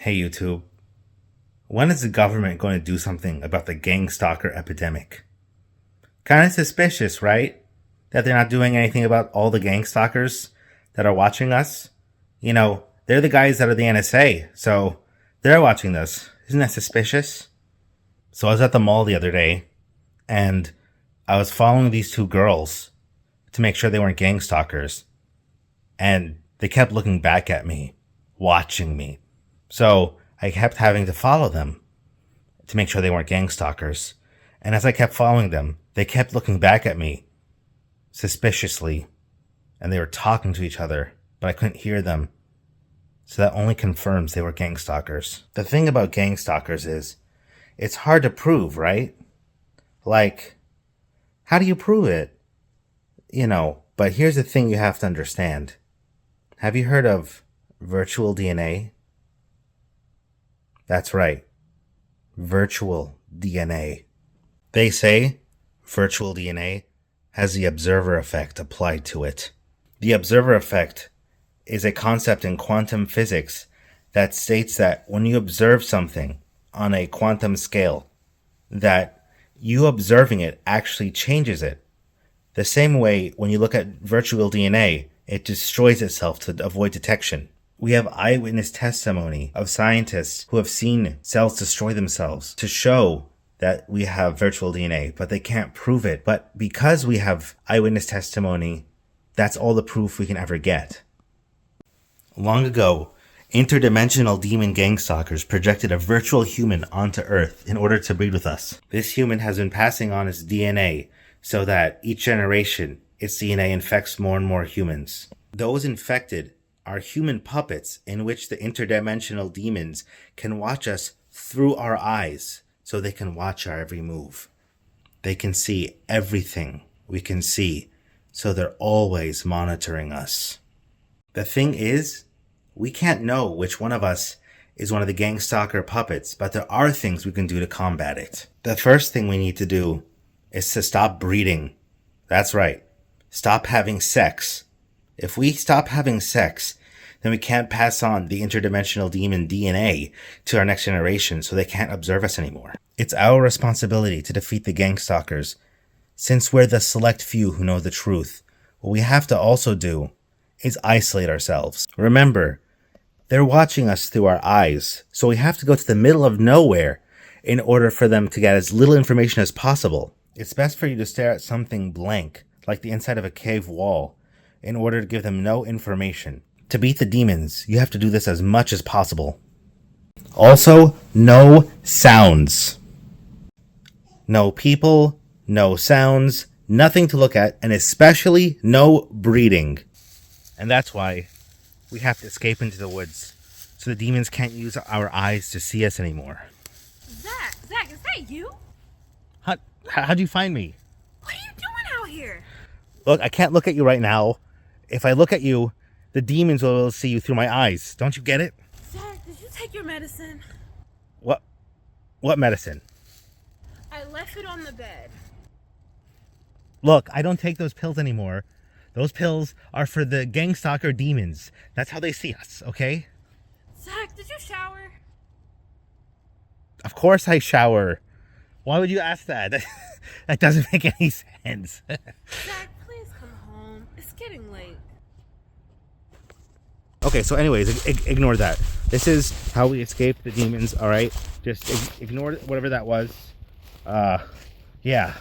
Hey YouTube, when is the government going to do something about the gang stalker epidemic? Kind of suspicious, right? That they're not doing anything about all the gang stalkers that are watching us. You know, they're the guys that are the NSA, so they're watching this. Isn't that suspicious? So I was at the mall the other day, and I was following these two girls to make sure they weren't gang stalkers. And they kept looking back at me, watching me. So I kept having to follow them to make sure they weren't gang stalkers. And as I kept following them, they kept looking back at me suspiciously. And they were talking to each other, but I couldn't hear them. So that only confirms they were gang stalkers. The thing about gang stalkers is, it's hard to prove, right? Like, how do you prove it? But here's the thing you have to understand. Have you heard of virtual DNA? That's right. Virtual DNA. They say virtual DNA has the observer effect applied to it. The observer effect is a concept in quantum physics that states that when you observe something on a quantum scale, that you observing it actually changes it. The same way when you look at virtual DNA, it destroys itself to avoid detection. We have eyewitness testimony of scientists who have seen cells destroy themselves to show that we have virtual DNA, but they can't prove it. But because we have eyewitness testimony, that's all the proof we can ever get. Long ago, interdimensional demon gang stalkers projected a virtual human onto Earth in order to breed with us. This human has been passing on its DNA so that each generation, its DNA infects more and more humans. Those infected are human puppets in which the interdimensional demons can watch us through our eyes so they can watch our every move. They can see everything we can see, so they're always monitoring us. The thing is, we can't know which one of us is one of the gang stalker puppets, but there are things we can do to combat it. The first thing we need to do is to stop breeding. That's right. Stop having sex. If we stop having sex, then we can't pass on the interdimensional demon DNA to our next generation, so they can't observe us anymore. It's our responsibility to defeat the gang stalkers. Since we're the select few who know the truth, what we have to also do is isolate ourselves. Remember, they're watching us through our eyes, so we have to go to the middle of nowhere in order for them to get as little information as possible. It's best for you to stare at something blank, like the inside of a cave wall, in order to give them no information. To beat the demons, you have to do this as much as possible. Also, no sounds. No people, no sounds, nothing to look at, and especially no breeding. And that's why we have to escape into the woods, so the demons can't use our eyes to see us anymore. Zach, is that you? How'd you find me? What are you doing out here? Look, I can't look at you right now. If I look at you, the demons will be able to see you through my eyes. Don't you get it? Zach, did you take your medicine? What medicine? I left it on the bed. Look, I don't take those pills anymore. Those pills are for the gang stalker demons. That's how they see us, okay? Zach, did you shower? Of course I shower. Why would you ask that? That doesn't make any sense. Zach, please come home. It's getting late. Okay, so anyways, ignore that. This is how we escape the demons, alright? Just ignore whatever that was. Yeah.